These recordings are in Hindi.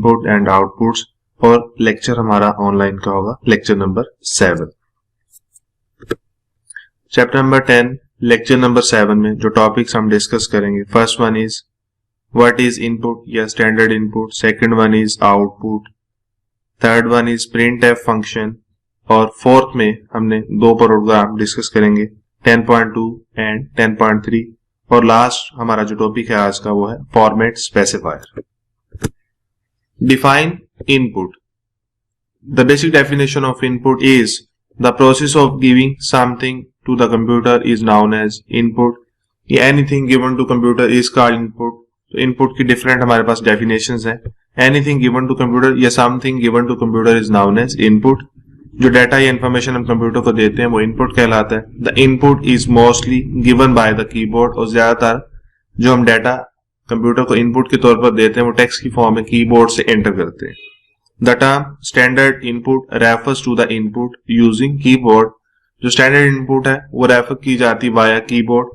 इनपुट एंड आउटपुट्स और लेक्चर हमारा ऑनलाइन का होगा lecture number 7। Chapter number 10 lecture number 7 में जो टॉपिक्स हम डिस्कस करेंगे, first one is what is input या standard input, second one is output, third one is printf function और फोर्थ में हमने दो प्रोग्राम डिस्कस करेंगे 10.2 एंड 10.3 और लास्ट हमारा जो टॉपिक है आज का वो है format specifier. Define input. The basic definition of input is the process of giving something to the computer is known as input. Anything given to computer is called input. तो input की different हमारे पास definitions हैं। Anything given to computer या something given to computer is known as input. जो डाटा या इंफॉर्मेशन हम कंप्यूटर को देते हैं वो इनपुट कहलाता है। The input is mostly given by the keyboard और ज्यादातर जो हम डाटा कंप्यूटर को इनपुट के तौर पर देते हैं वो टेक्स्ट की फॉर्म में कीबोर्ड से एंटर करते हैं। The term standard input refers to the input using keyboard. जो स्टैंडर्ड इनपुट है वो रेफर की जाती है वाया कीबोर्ड।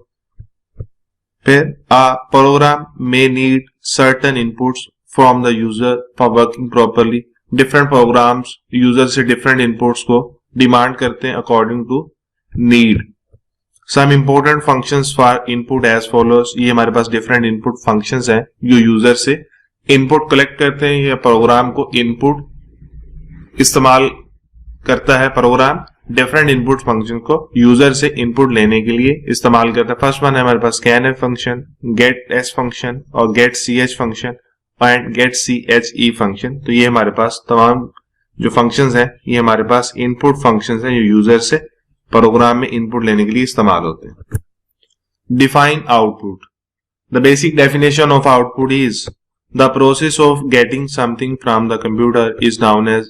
फिर a program may need certain inputs from the user for working properly. Different programs user से डिफरेंट इनपुट्स को डिमांड करते हैं according to need. Some important functions for input as follows। ये हमारे पास different input functions हैं जो यूजर से इनपुट कलेक्ट करते हैं या प्रोग्राम को इनपुट इस्तेमाल करता है। प्रोग्राम डिफरेंट इनपुट फंक्शन को यूजर से इनपुट लेने के लिए इस्तेमाल करता है। फर्स्ट वन है हमारे पास scanf फंक्शन, getS फंक्शन और getch function and getche function. तो ये हमारे पास तमाम जो फंक्शंस हैं ये हमारे पास इनपुट फंक्शंस हैं जो यूजर से प्रोग्राम में इनपुट लेने के लिए इस्तेमाल होते हैं। Define output. The basic definition of output is the process of getting something from the computer is known as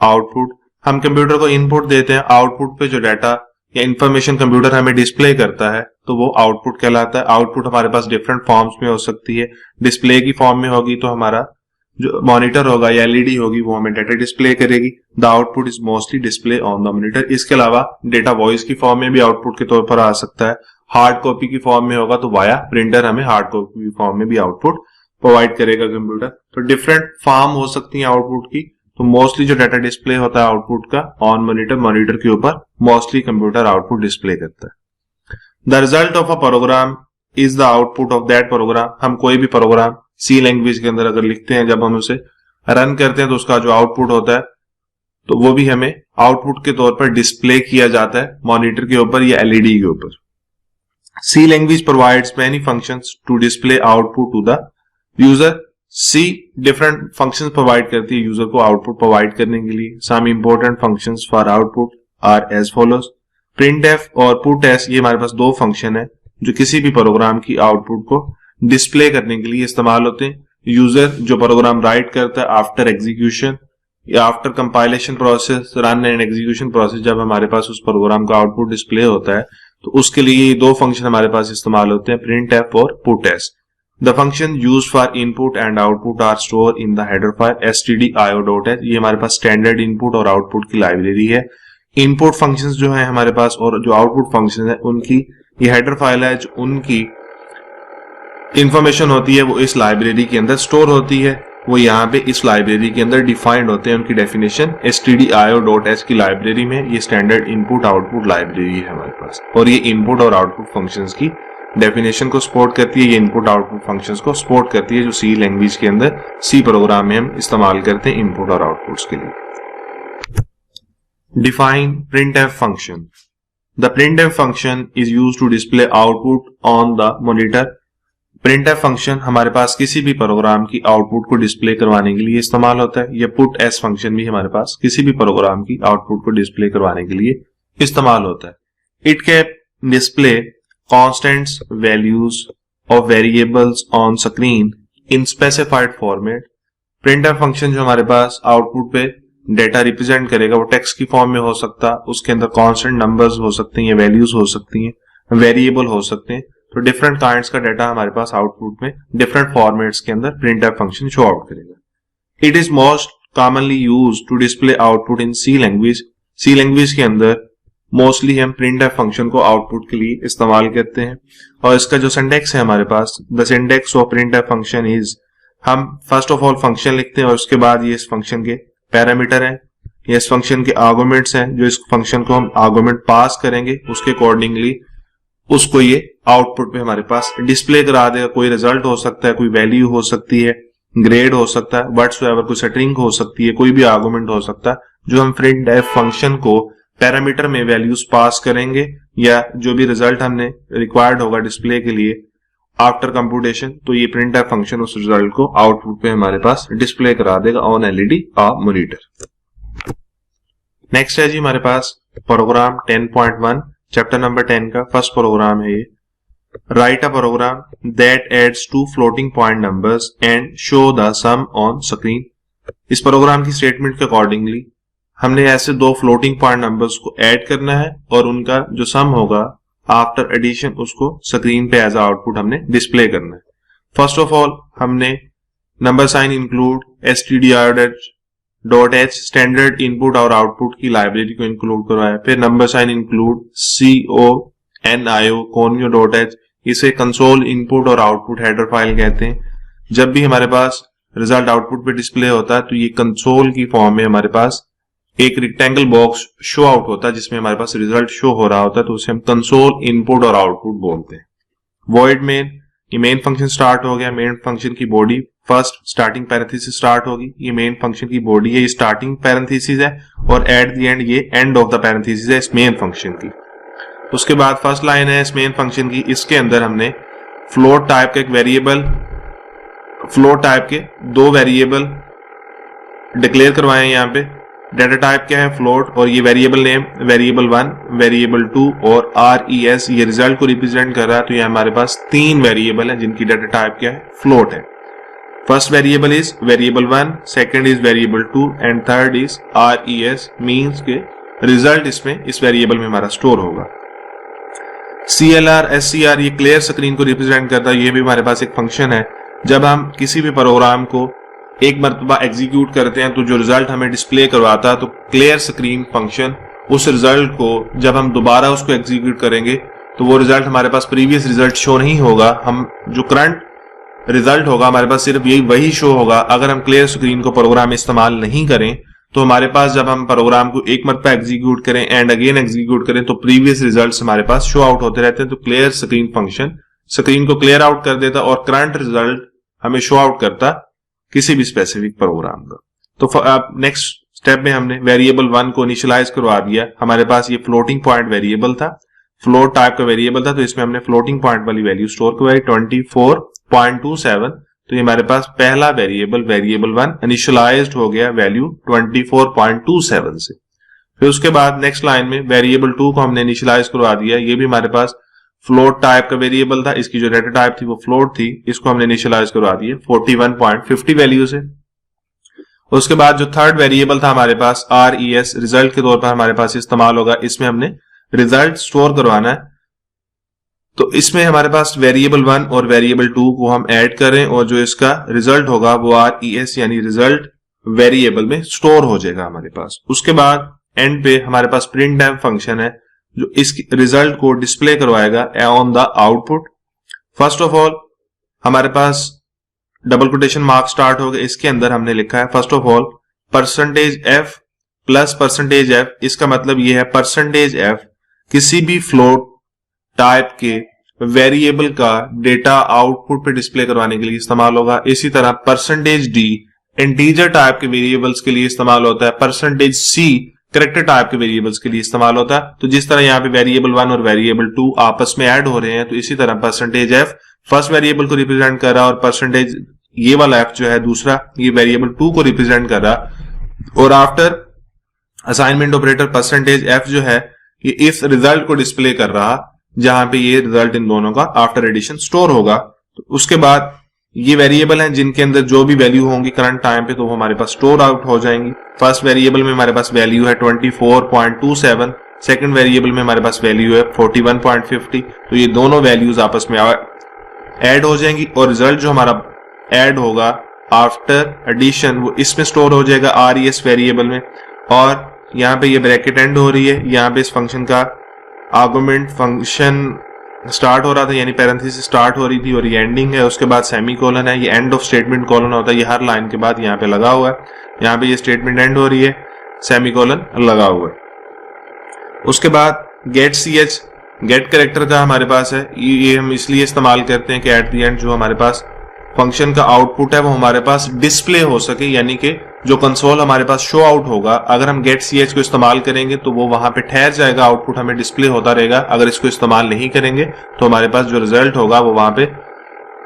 output. हम कंप्यूटर को इनपुट देते हैं, आउटपुट पे जो डाटा या इंफॉर्मेशन कंप्यूटर हमें डिस्प्ले करता है तो वो आउटपुट कहलाता है। आउटपुट हमारे पास डिफरेंट फॉर्म्स में हो सकती है। डिस्प्ले की फॉर्म में होगी तो हमारा जो मॉनिटर होगा या एलईडी होगी वो हमें डाटा डिस्प्ले करेगी। The output is mostly display on the monitor. इसके अलावा डेटा वॉइस की फॉर्म में भी आउटपुट के तौर पर आ सकता है। हार्ड कॉपी की फॉर्म में होगा तो वाया प्रिंटर हमें हार्ड कॉपी की फॉर्म में भी आउटपुट प्रोवाइड करेगा कंप्यूटर। तो डिफरेंट फॉर्म हो सकती है आउटपुट की। तो मोस्टली जो डाटा डिस्प्ले होता है आउटपुट का ऑन मॉनिटर के ऊपर मोस्टली कंप्यूटर आउटपुट डिस्प्ले करता है। The result of a program is the output of that program. हम कोई भी प्रोग्राम सी लैंग्वेज के अंदर अगर लिखते हैं, जब हम उसे रन करते हैं तो उसका जो आउटपुट होता है तो वो भी हमें आउटपुट के तौर पर डिस्प्ले किया जाता है मॉनिटर के ऊपर या एलईडी के ऊपर। C language provides many functions to display output to the user. C different functions provide करती है यूजर को आउटपुट प्रोवाइड करने के लिए। Some important functions for output are as follows. Printf और पुटस ये हमारे पास दो फंक्शन है जो किसी भी प्रोग्राम की आउटपुट को डिस्प्ले करने के लिए इस्तेमाल होते हैं। यूजर जो प्रोग्राम राइट करता है आफ्टर एग्जीक्यूशन या after compilation process, run and execution process, जब हमारे पास उस प्रोग्राम का आउटपुट डिस्प्ले होता है तो उसके लिए ये दो फंक्शन हमारे पास इस्तेमाल होते हैं, प्रिंटफ और puts. The function used for input and output are store in the header file stdio.h। ये हमारे पास स्टैंडर्ड इनपुट और आउटपुट की लाइब्रेरी है। इनपुट फंक्शंस जो है हमारे पास और जो आउटपुट फंक्शन है उनकी ये हेडर फाइल है, जो उनकी इंफॉर्मेशन होती है वो इस लाइब्रेरी के अंदर स्टोर होती है। वो यहाँ पे इस लाइब्रेरी के अंदर डिफाइंड होते हैं। उनकी डेफिनेशन stdio.h की लाइब्रेरी में ये स्टैंडर्ड इनपुट आउटपुट लाइब्रेरी है हमारे पास और ये इनपुट और आउटपुट फंक्शंस की डेफिनेशन को सपोर्ट करती है। ये इनपुट आउटपुट फंक्शंस को सपोर्ट करती है जो सी लैंग्वेज के अंदर सी प्रोग्राम में हम इस्तेमाल करते हैं इनपुट और आउटपुट्स के लिए। Define printf function. The printf function is used to display output on the monitor. Printf function हमारे पास किसी भी प्रोग्राम की आउटपुट को डिस्प्ले करवाने के लिए इस्तेमाल होता है। यह पुटस फंक्शन भी हमारे पास किसी भी प्रोग्राम की आउटपुट को डिस्प्ले करवाने के लिए इस्तेमाल होता है। It can display constants values of variables on screen in specified format. Printf function जो हमारे पास आउटपुट पे डेटा रिप्रेजेंट करेगा वो टेक्स्ट की फॉर्म में हो सकता है, उसके अंदर कांस्टेंट नंबर्स हो सकते हैं या वैल्यूज हो सकती हैं, वेरिएबल हो सकते हैं। तो डिफरेंट काइंड्स का डाटा हमारे पास आउटपुट में डिफरेंट फॉर्मेट्स के अंदर प्रिंटफ फंक्शन शो आउट करेगा। It is most commonly used to display output in C language. C language के अंदर मोस्टली हम प्रिंटफ फंक्शन को आउटपुट के लिए इस्तेमाल करते हैं और इसका जो सिंटैक्स है हमारे पास, the syntax of printf function is हम फर्स्ट ऑफ ऑल फंक्शन लिखते हैं और उसके बाद ये इस फंक्शन के पैरामीटर हैं, ये इस फंक्शन के आर्गुमेंट्स हैं, जो इस फंक्शन को हम आर्गुमेंट पास करेंगे उसके अकॉर्डिंगली उसको ये आउटपुट पे हमारे पास डिस्प्ले करा देगा। कोई रिजल्ट हो सकता है, कोई वैल्यू हो सकती है, ग्रेड हो सकता है, व्हाटसोएवर, कोई स्ट्रिंग हो सकती है, कोई भी आर्गुमेंट हो सकता है, जो हम printf फंक्शन को पैरामीटर में वैल्यूज पास करेंगे या जो भी रिजल्ट हमने रिक्वायर्ड होगा डिस्प्ले के लिए आफ्टर कंप्यूटेशन, तो ये printf फंक्शन उस रिजल्ट को आउटपुट पे हमारे पास डिस्प्ले करा देगा ऑन एलईडी और मॉनिटर। नेक्स्ट है जी हमारे पास प्रोग्राम 10.1 चैप्टर नंबर 10 का फर्स्ट प्रोग्राम है ये। Right a program that adds two floating point numbers and show the sum on screen. इस प्रोग्राम की स्टेटमेंट के अकॉर्डिंगली हमने ऐसे दो फ्लोटिंग पॉइंट नंबर्स को ऐड करना है और उनका जो सम होगा आफ्टर एडिशन उसको स्क्रीन पे एज आउटपुट हमने डिस्प्ले करना है। फर्स्ट ऑफ ऑल हमने number sign include stdr.h standard input और आउटपुट की लाइब्रेरी को इंक्लूड करवाया। फिर नंबर साइन इंक्लूड conio.h, इसे कंसोल इनपुट और आउटपुट हेडर फाइल कहते हैं। जब भी हमारे पास रिजल्ट आउटपुट पे डिस्प्ले होता है तो ये कंसोल की फॉर्म में हमारे पास एक रेक्टेंगल बॉक्स शो आउट होता है जिसमें हमारे पास रिजल्ट शो हो रहा होता है, तो उसे हम कंसोल इनपुट और आउटपुट बोलते हैं। वॉइड मेन, ये मेन फंक्शन स्टार्ट हो गया। मेन फंक्शन की body first starting parenthesis start होगी, ये मेन फंक्शन की बॉडी है, ये स्टार्टिंग पैरेंथेसिस है और एट द एंड ये एंड ऑफ द पैरेंथेसिस है इस मेन फंक्शन की। उसके बाद फर्स्ट लाइन है इस मेन फंक्शन की, इसके अंदर हमने फ्लोट टाइप का एक वेरिएबल, फ्लोट टाइप के दो वेरिएबल डिक्लेयर करवाए हैं। यहाँ पे डेटा टाइप क्या है फ्लोट, और ये वेरिएबल नेम वेरिएबल 1, वेरिएबल 2 और RES ये रिजल्ट को रिप्रेजेंट कर रहा है। तो ये हमारे पास तीन वेरिएबल है जिनकी डेटा टाइप क्या है फ्लोट है। First variable is variable 1, second is variable 2 and third is RES, means के रिजल्ट इसमें इस वेरिएबल में हमारा स्टोर होगा। CLR SCR ये क्लियर स्क्रीन को रिप्रेजेंट करता है। ये भी हमारे पास एक फंक्शन है। जब हम किसी भी प्रोग्राम को एक मरतबा एग्जीक्यूट करते हैं तो जो रिजल्ट हमें डिस्प्ले करवाता है, तो क्लियर स्क्रीन फंक्शन उस रिजल्ट को जब हम दोबारा उसको एग्जीक्यूट करेंगे तो वो रिजल्ट हमारे पास प्रीवियस रिजल्ट शो नहीं होगा। हम जो करंट रिजल्ट होगा हमारे पास सिर्फ यही वही शो होगा। अगर हम क्लियर स्क्रीन को प्रोग्राम में इस्तेमाल नहीं करें तो हमारे पास जब हम प्रोग्राम को एक मरतबा एग्जीक्यूट करें एंड अगेन एग्जीक्यूट करें तो प्रीवियस रिजल्ट्स हमारे पास शो आउट होते रहते हैं। तो क्लियर स्क्रीन फंक्शन स्क्रीन को क्लियर आउट कर देता और करंट रिजल्ट हमें शो आउट करता किसी भी स्पेसिफिक प्रोग्राम का। तो नेक्स्ट स्टेप में हमने वेरिएबल 1 को इनिशियलाइज करवा दिया। हमारे पास ये फ्लोटिंग पॉइंट वेरिएबल था, फ्लोट टाइप का वेरिएबल था, तो इसमें हमने फ्लोटिंग पॉइंट वाली वैल्यू स्टोर करवाई 24.27। तो ये हमारे पास पहला वेरिएबल वेरिएबल 1 इनिशियलाइज्ड हो गया वैल्यू 24.27 से। फिर उसके बाद नेक्स्ट लाइन में वेरिएबल 2 को हमने इनिशियलाइज करवा दिया। ये भी हमारे पास फ्लोट टाइप का वेरिएबल था, इसकी जो डेटा टाइप थी वो फ्लोट थी, इसको हमने इनिशियलाइज करवा दिया 41.50 वैल्यू से। उसके बाद जो थर्ड वेरिएबल था हमारे पास RES रिजल्ट के तौर पर हमारे पास इस्तेमाल होगा। इसमें हमने रिजल्ट स्टोर करवाना है, तो इसमें हमारे पास वेरिएबल 1 और वेरिएबल 2 को हम ऐड करें और जो इसका रिजल्ट होगा वो RES यानी रिजल्ट वेरिएबल में स्टोर हो जाएगा हमारे पास। उसके बाद एंड पे हमारे पास printf फंक्शन है जो इस रिजल्ट को डिस्प्ले करवाएगा on the output. First of all हमारे पास डबल कोटेशन मार्क स्टार्ट हो गए, इसके अंदर हमने लिखा है first of all %f plus %f। इसका मतलब ये है %f किसी भी फ्लोट टाइप के वेरिएबल का डेटा आउटपुट पे डिस्प्ले करवाने के लिए इस्तेमाल होगा। इसी तरह %d इंटीजर टाइप के वेरिएबल्स के लिए इस्तेमाल होता है, %c कैरेक्टर टाइप के वेरिएबल्स के लिए इस्तेमाल होता है। तो जिस तरह यहाँ पे वेरिएबल 1 और वेरिएबल 2 आपस में ऐड हो रहे हैं, तो इसी तरह %f फर्स्ट वेरिएबल को रिप्रेजेंट कर रहा और ये वाला f जो है दूसरा ये वेरिएबल 2 को रिप्रेजेंट कर रहा। और आफ्टर असाइनमेंट ऑपरेटर %f जो है ये इस रिजल्ट को डिस्प्ले कर रहा जहां पे ये रिजल्ट इन दोनों का आफ्टर एडिशन स्टोर होगा। तो उसके बाद ये वेरिएबल हैं जिनके अंदर जो भी वैल्यू होंगी करंट टाइम पे तो वो हमारे पास स्टोर आउट हो जाएंगी। फर्स्ट वेरिएबल में हमारे पास वैल्यू है 24.27, सेकंड वेरिएबल में हमारे पास वैल्यू है 41.50। तो ये दोनों वैल्यूज आपस में ऐड हो जाएंगी और रिजल्ट जो हमारा ऐड होगा आफ्टर एडिशन वो इसमें स्टोर हो जाएगा RES वेरिएबल में। और यहाँ पे ये ब्रैकेट एंड हो रही है, यहाँ पे इस फंक्शन का आर्गुमेंट फंक्शन स्टार्ट हो रहा था, यानी पैरेंथेसिस स्टार्ट हो रही थी और ये एंडिंग है, उसके बाद सेमी कोलन है, ये एंड ऑफ स्टेटमेंट कोलन होता है, ये हर लाइन के बाद यहाँ पे लगा हुआ है, यहाँ पे ये स्टेटमेंट एंड हो रही है, सेमी कोलन लगा हुआ है। उसके बाद गेट ch, गेट कैरेक्टर का हमारे पास है, ये हम इसलिए इस्तेमाल करते हैं कि एट द एंड जो हमारे पास फंक्शन का आउटपुट है वो हमारे पास डिस्प्ले हो सके, यानी कि जो कंसोल हमारे पास शो आउट होगा, अगर हम गेट ch को इस्तेमाल करेंगे तो वो वहां पे ठहर जाएगा, आउटपुट हमें डिस्प्ले होता रहेगा। अगर इसको इस्तेमाल नहीं करेंगे तो हमारे पास जो रिजल्ट होगा वो वहां पे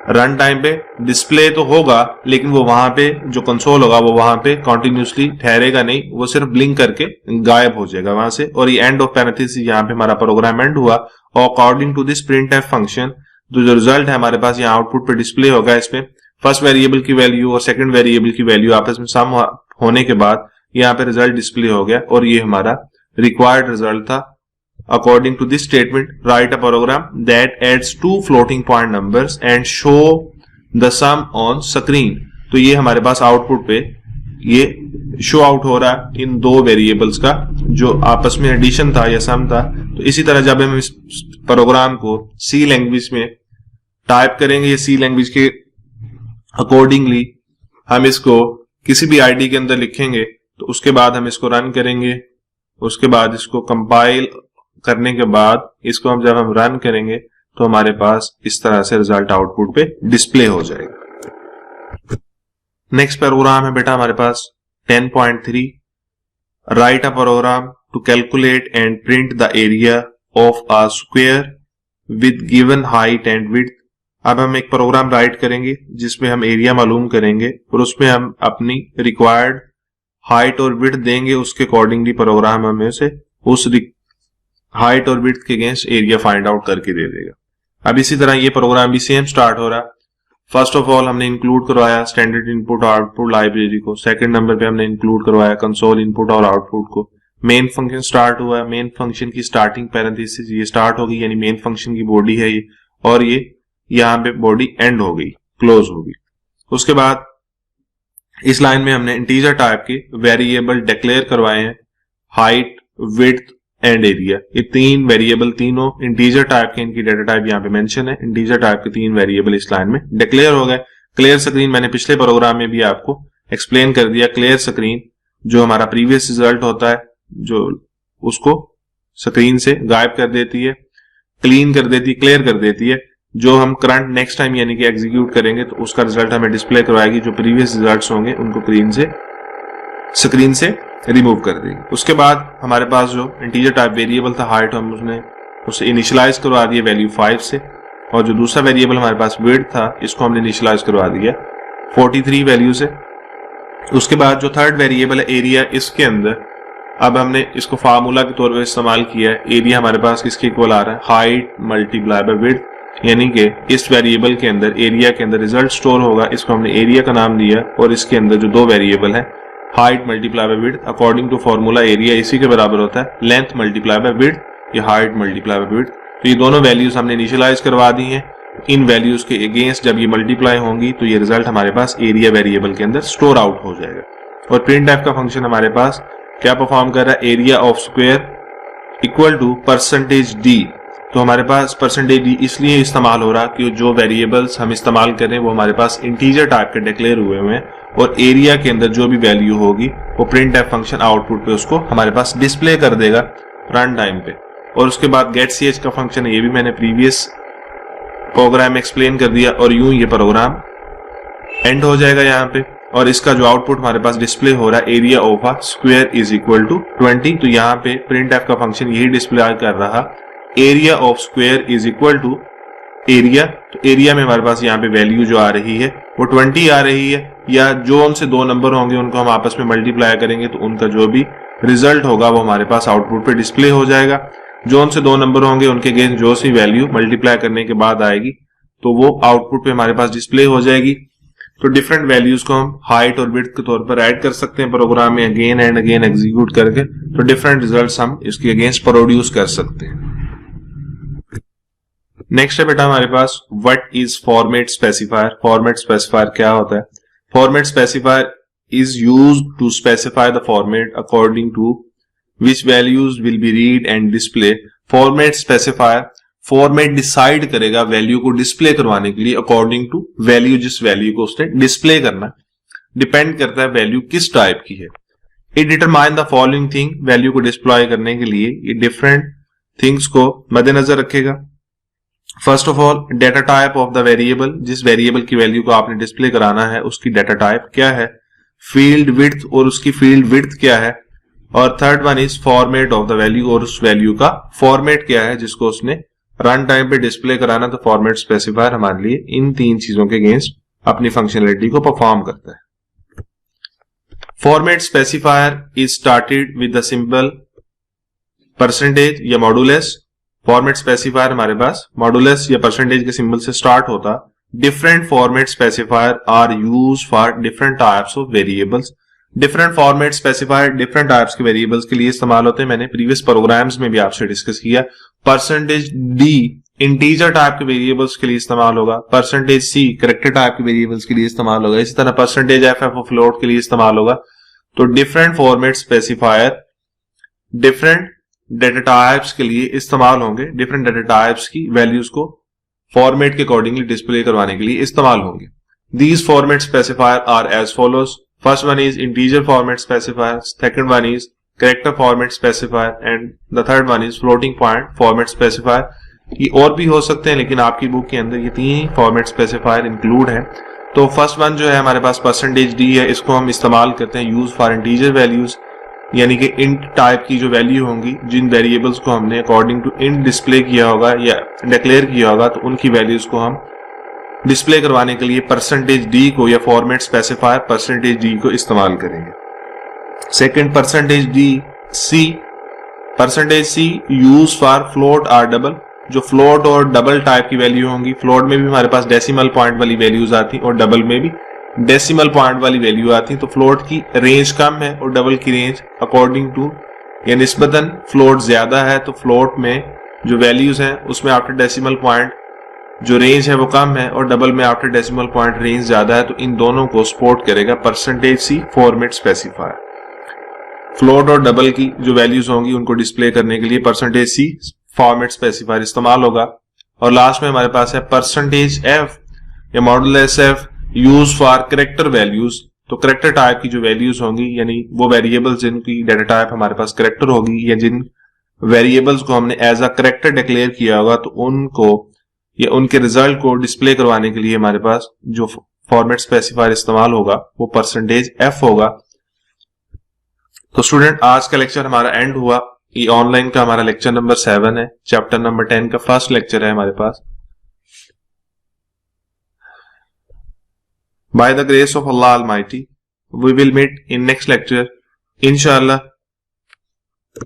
रन टाइम पे डिस्प्ले तो होगा, लेकिन वो वहां पे जो कंसोल होगा वो वहां पे कॉन्टिन्यूसली ठहरेगा नहीं, वो सिर्फ ब्लिंक करके गायब हो जाएगा वहां से। और ये एंड ऑफ पैरेंथेसिस, यहाँ पे हमारा प्रोग्राम एंड हुआ। और according to this printf function, तो जो रिजल्ट है हमारे पास यहाँ आउटपुट पे डिस्प्ले होगा, इसमें फर्स्ट वेरिएबल की वैल्यू और सेकंड वेरिएबल की वैल्यू आपस में सम होने के बाद यहाँ पे रिजल्ट डिस्प्ले हो गया, और ये हमारा रिक्वायर्ड रिजल्ट था। According to this statement, write a program that adds two floating point numbers and show the sum on screen। तो ये हमारे पास आउटपुट पे ये शो आउट हो रहा है इन दो वेरिएबल्स का, जो आपस में एडिशन था या सम था। तो इसी तरह जब हम इस प्रोग्राम को सी लैंग्वेज में टाइप करेंगे, या सी लैंग्वेज के अकॉर्डिंगली हम इसको किसी भी आईडी के अंदर लिखेंगे, तो उसके बाद हम इसको रन करेंगे। उसके बाद इसको कंपाइल करने के बाद इसको जब हम रन करेंगे तो हमारे पास इस तरह से रिजल्ट आउटपुट पे डिस्प्ले हो जाएगा। नेक्स्ट प्रोग्राम है बेटा हमारे पास 10.3, write a program to calculate and print the area of a square with given height and width. अब हम एक प्रोग्राम राइट करेंगे जिसमें हम एरिया मालूम करेंगे और उसमें हम अपनी रिक्वायर्ड हाइट और विड्थ देंगे, उसके अकॉर्डिंगली प्रोग्राम हमें से उस हाइट और विड्थ के अगेंस्ट एरिया फाइंड आउट करके दे देगा। अब इसी तरह ये प्रोग्राम भी सेम स्टार्ट हो रहा है। फर्स्ट ऑफ ऑल हमने इंक्लूड करवाया स्टैंडर्ड इनपुट और आउटपुट लाइब्रेरी को, सेकंड नंबर पे हमने इंक्लूड करवाया कंसोल इनपुट और आउटपुट को। मेन फंक्शन स्टार्ट हुआ है, मेन फंक्शन की स्टार्टिंग पैरेंथेसिस ये स्टार्ट हो गई, यानी मेन फंक्शन की बॉडी है ये, और ये यहाँ पे बॉडी एंड हो गई, क्लोज हो गई। उसके बाद इस लाइन में हमने इंटीजर टाइप के वेरिएबल डिक्लेयर करवाए हैं, हाइट, विड्थ एंड एरिया। ये तीन वेरिएबल तीनों इंटीजर टाइप के, इनकी डेटा टाइप यहाँ पे मेंशन है। इंटीजर टाइप के तीन वेरिएबल इस लाइन में डिक्लेयर हो गए। क्लियर स्क्रीन मैंने पिछले प्रोग्राम में भी आपको एक्सप्लेन कर दिया। क्लियर स्क्रीन जो हमारा प्रीवियस रिजल्ट होता है, जो उसको स्क्रीन से गायब कर देती है, क्लीन कर देती है, क्लियर कर देती है। जो हम करंट नेक्स्ट टाइम यानी कि एग्जीक्यूट करेंगे तो उसका रिजल्ट हमें डिस्प्ले करवाएगी। जो प्रीवियस रिजल्ट्स होंगे उनको स्क्रीन से रिमूव कर देंगे। उसके बाद हमारे पास जो इंटीजर टाइप वेरिएबल था हाइट, हम उसे इनिशियलाइज करवा दिया वैल्यू 5 से, और जो दूसरा वेरिएबल हमारे पास विड्थ था इसको हमने इनिशियलाइज करवा दिया 43 वैल्यू से। उसके बाद जो थर्ड वेरिएबल है एरिया, इसके अंदर अब हमने इसको फार्मूला के तौर पर इस्तेमाल किया है। एरिया हमारे पास किसके इक्वल आ रहा है, हाइट मल्टीप्लाई बाय विड्थ, यानी कि इस वेरिएबल के अंदर एरिया के अंदर रिजल्ट स्टोर होगा, इसको हमने एरिया का नाम दिया। और इसके अंदर जो दो वेरिएबल है height multiply by width, according to formula area इसी के बराबर होता है लेंथ मल्टीप्लाई बाय विड्थ, ये हाइट मल्टीप्लाई बाय विड्थ। तो ये दोनों वैल्यूज हमने इनिशियलाइज करवा दी हैं। इन वैल्यूज के अगेंस्ट जब ये मल्टीप्लाई होंगी तो ये रिजल्ट हमारे पास एरिया वेरिएबल के अंदर स्टोर आउट हो जाएगा। और प्रिंटफ का फंक्शन हमारे पास क्या परफॉर्म कर रहा है, area of square equal to percentage d. तो हमारे पास परसेंटेज डी इसलिए इस्तेमाल हो रहा कि जो वेरिएबल्स हम इस्तेमाल कर रहे हैं वो हमारे पास इंटीजर टाइप के डिक्लेयर हुए हैं, और एरिया के अंदर जो भी वैल्यू होगी वो प्रिंटफ फंक्शन आउटपुट पे उसको हमारे पास डिस्प्ले कर देगा रन टाइम पे। और उसके बाद गेट ch का फंक्शन है, ये भी मैंने प्रीवियस प्रोग्राम में एक्सप्लेन कर दिया। और यूं ये प्रोग्राम एंड हो जाएगा यहाँ पे, और इसका जो आउटपुट हमारे पास डिस्प्ले हो रहा है area of a square is equal to 20। तो यहाँ पे प्रिंटफ का फंक्शन यही डिस्प्ले कर रहा, area of square is equal to area. तो एरिया में हमारे पास यहाँ पे वैल्यू जो आ रही है वो 20 आ रही है, या जो उनसे दो नंबर होंगे उनको हम आपस में मल्टीप्लाई करेंगे तो उनका जो भी रिजल्ट होगा वो हमारे पास आउटपुट पे डिस्प्ले हो जाएगा। जो उनसे दो नंबर होंगे उनके अगेंस्ट जो सी वैल्यू मल्टीप्लाई करने के बाद आएगी तो वो आउटपुट पे हमारे पास डिस्प्ले हो जाएगी। तो डिफरेंट वैल्यूज को हम हाइट और विड्थ के तौर पर ऐड कर सकते हैं प्रोग्राम में, अगेन एंड अगेन एग्जीक्यूट करके, तो डिफरेंट रिजल्ट्स हम इसके अगेंस्ट प्रोड्यूस कर सकते हैं। नेक्स्ट है बेटा हमारे पास what is format specifier. Format specifier क्या होता है, format specifier is used to specify the format according to which values will be read and display. Format specifier format decide करेगा वैल्यू को डिस्प्ले करवाने के लिए अकॉर्डिंग टू वैल्यू, जिस वैल्यू को उसने डिस्प्ले करना डिपेंड करता है वैल्यू किस टाइप की है। It determine the following thing, value को डिस्प्लॉय करने के लिए ये डिफरेंट थिंग्स को मद्देनजर रखेगा। First of all data type of the variable, जिस वेरिएबल की वैल्यू को आपने डिस्प्ले कराना है उसकी डेटा टाइप क्या है, फील्ड विड्थ और उसकी फील्ड विड्थ क्या है, और third one is format of the value, और उस वैल्यू का फॉर्मेट क्या है जिसको उसने रन टाइम पे डिस्प्ले कराना। तो फॉर्मेट स्पेसिफायर हमारे लिए इन तीन चीजों के अगेंस्ट अपनी फंक्शनलिटी को परफॉर्म करता है। Format specifier is started with the symbol percentage या मॉडुलस। फॉर्मेट स्पेसिफायर हमारे पास मॉडुलस या परसेंटेज के सिंबल से स्टार्ट होता। Different format specifier are use for different types of variables. Different format specifier different types के वेरिएबल्स के लिए इस्तेमाल होते हैं। मैंने प्रीवियस प्रोग्राम्स में भी आपसे डिस्कस किया। परसेंटेज डी इंटीजर टाइप के वेरिएबल्स के लिए इस्तेमाल होगा, परसेंटेज सी कैरेक्टर टाइप के वेरिएबल्स के लिए इस्तेमाल होगा, इसी तरह परसेंटेज एफ एफ फ्लोट के लिए इस्तेमाल होगा। तो different format specifier different data types के लिए इस्तेमाल होंगे, डिफरेंट डेटा टाइप्स की वैल्यूज को फॉर्मेट के अकॉर्डिंगली डिस्प्ले करवाने के लिए इस्तेमाल होंगे। These format specifier are as follows. First one is integer format specifier, second one is character format specifier and the third one is floating point format specifier. ये और भी हो सकते हैं लेकिन आपकी बुक के अंदर ये तीन फॉर्मेट स्पेसिफायर इंक्लूड है। तो फर्स्ट वन जो है हमारे पास परसेंटेज डी है, इसको हम इस्तेमाल करते हैं यूज फॉर इंटीजर वैल्यूज, यानी कि इंट टाइप की जो वैल्यू होंगी, जिन वेरिएबल्स को हमने अकॉर्डिंग टू इंट डिस्प्ले किया होगा या डिक्लेयर किया होगा, तो उनकी वैल्यूज को हम डिस्प्ले करवाने के लिए परसेंटेज डी को या फॉर्मेट स्पेसिफायर परसेंटेज डी को इस्तेमाल करेंगे। Second percentage d c, percentage c use for float or double. जो फ्लोट और डबल टाइप की वैल्यू होंगी, फ्लोट में भी हमारे पास डेसिमल पॉइंट वाली वैल्यूज आती और डबल में भी डेसिमल पॉइंट वाली वैल्यू आती। तो फ्लोट की रेंज कम है और डबल की रेंज अकॉर्डिंग टू या निस्बतन फ्लोट ज्यादा है, तो फ्लोट में जो वैल्यूज हैं उसमें आफ्टर डेसिमल पॉइंट जो रेंज है वो कम है और डबल में आफ्टर डेसिमल पॉइंट रेंज ज्यादा है। तो इन दोनों को सपोर्ट करेगा परसेंटेज सी फॉर्मेट स्पेसिफायर। फ्लोट और डबल की जो वैल्यूज होंगी उनको डिस्प्ले करने के लिए परसेंटेज सी फॉर्मेट स्पेसिफायर इस्तेमाल होगा। और लास्ट में हमारे पास है परसेंटेज एफ या modulus F use for character values. तो कैरेक्टर टाइप की जो वैल्यूज होंगी, यानी वो वेरिएबल्स जिनकी डेटा टाइप हमारे पास कैरेक्टर होगी या जिन वेरिएबल्स को हमने एज अ कैरेक्टर डिक्लेयर किया होगा, तो उनको या उनके रिजल्ट को डिस्प्ले करवाने के लिए हमारे पास जो फॉर्मेट स्पेसिफायर इस्तेमाल होगा वो परसेंटेज एफ होगा। तो स्टूडेंट आज का लेक्चर हमारा एंड हुआ। ये ऑनलाइन का हमारा लेक्चर नंबर 7 है, चैप्टर नंबर 10 का फर्स्ट लेक्चर है हमारे पास। By the grace of Allah Almighty, we will meet in next lecture, inshallah.